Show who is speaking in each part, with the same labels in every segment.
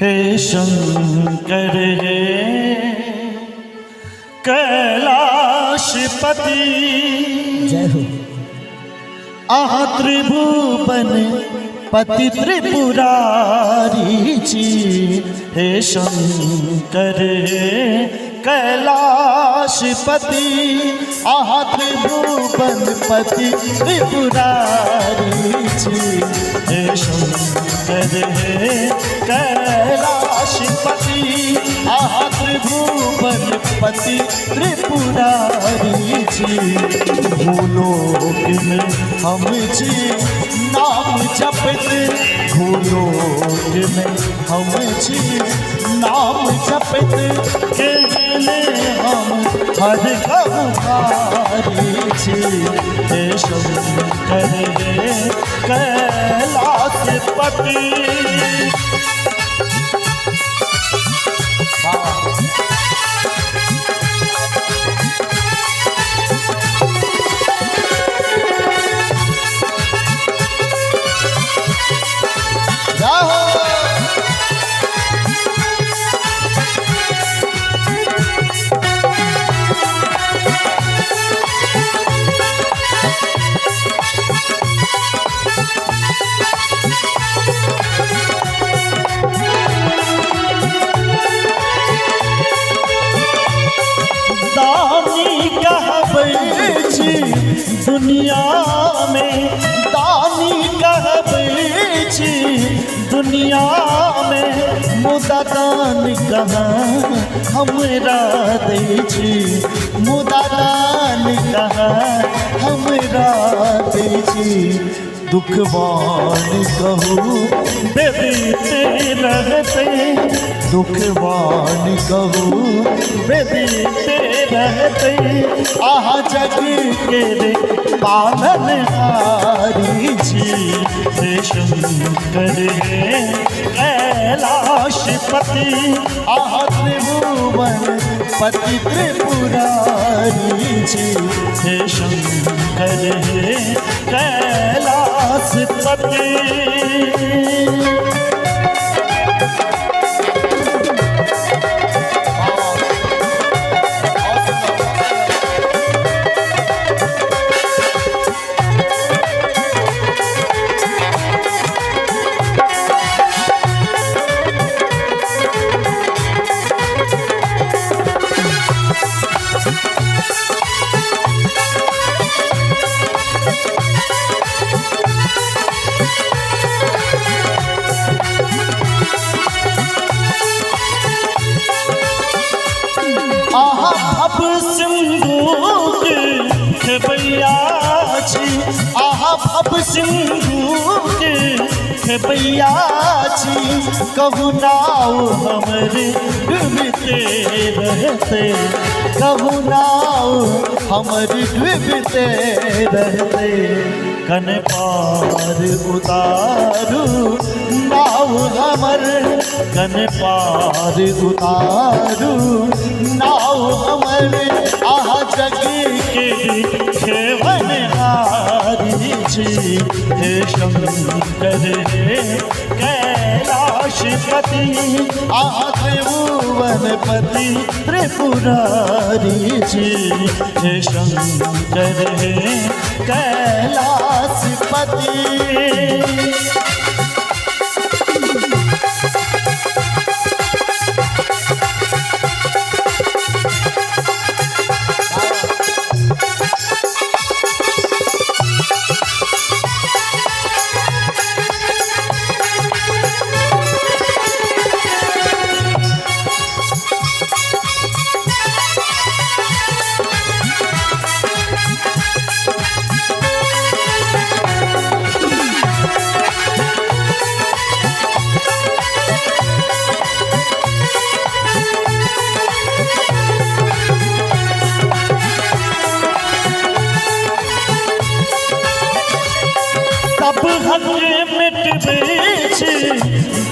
Speaker 1: हे शंकर हे कैलाशपति
Speaker 2: जय हो।
Speaker 1: आहा त्रिभुवन पति त्रिपुरारी जी। हे शंकर हे कैलाशपति आहा त्रिभुवन पति त्रिपुरारी जी। हे शंकर हे कैलाशपति आहा त्रिभुवन पति त्रिपुरारी जी। भूलोक में हम जी नाम जपते, भूलोक में हम जी नाम जपते, केले हम हर गवारी जी। हे शंकर हे कैलाशपति। दुनिया में दानी कहबे छी, दुनिया में मुदा दान कहाँ हमरा दै छी, मुदा दान कहाँ हमरा दै छी। दुखवान कहू बेदीते रहते, दुखवान कहू बेदीते रहते, आहा जग के रे पालनहारी जी। हे शंकर हे कैलाशपति आहा त्रिभुवन पति त्रिपुरारी जी। हे शंकर हे कैलाशपति। अब सिंधु के खेबैया छी, आहा अब सिंधु के खेबैया छी। कहू नाव हमरे डूबते रहते, कहू नाव हमरे डूबते रहते, कन पार उतारू नाव हमर, कन पार उतारू नाव हमर, आहा जग के खेवनहारी जी। हे शंकर हे कैलाशपति आहा त्रिभुवन पति त्रिपुरारी जी। हे शंकर हे कैलाशपति। सब हक मिटबै छी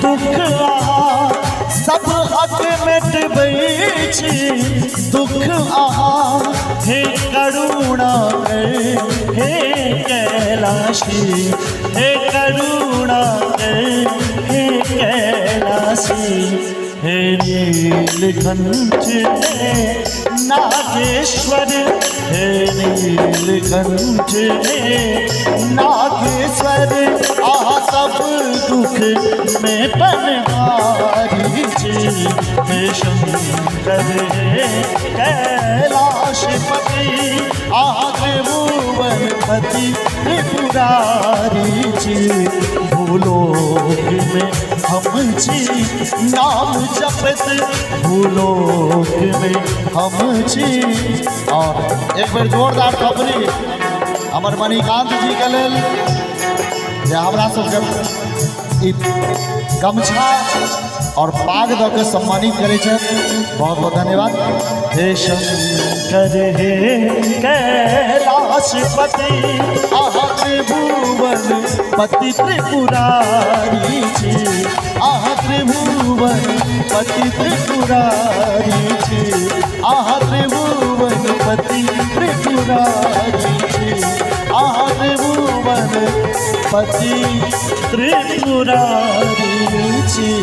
Speaker 1: दुख आहा, सब हक मिटबै छी दुख आहा। हे करुणा कर हे कैलाशी, हे करुणा कर हे कैलाशी। हे नीलकंठ ने नागेश्वर, हे नीलकंठ ने नागेश्वर, आहा सब दुख में बनवारी जी। हे शंकर हे कैलाशपति, आहा त्रिभुवनपति त्रिपुरारी जी। भूलोक में हम जी नाम जपत, भूलोक में हम जी। और एक बार जोरदार ताली हमर मणिकांत जी के लेल जे हमरा सबके गमछा और पाग दऽ के सम्मानित करै छथि। बहुत बहुत धन्यवाद। हे शंकर हे कैलाशपति, आहा त्रिभुवनपति त्रिपुरारी जी। आहा त्रिभुवनपति त्रिपुरारी जी। आहा त्रिभुवनपति त्रिपुरारी जी। आहा त्रिभुवनपति त्रिपुरारी जी।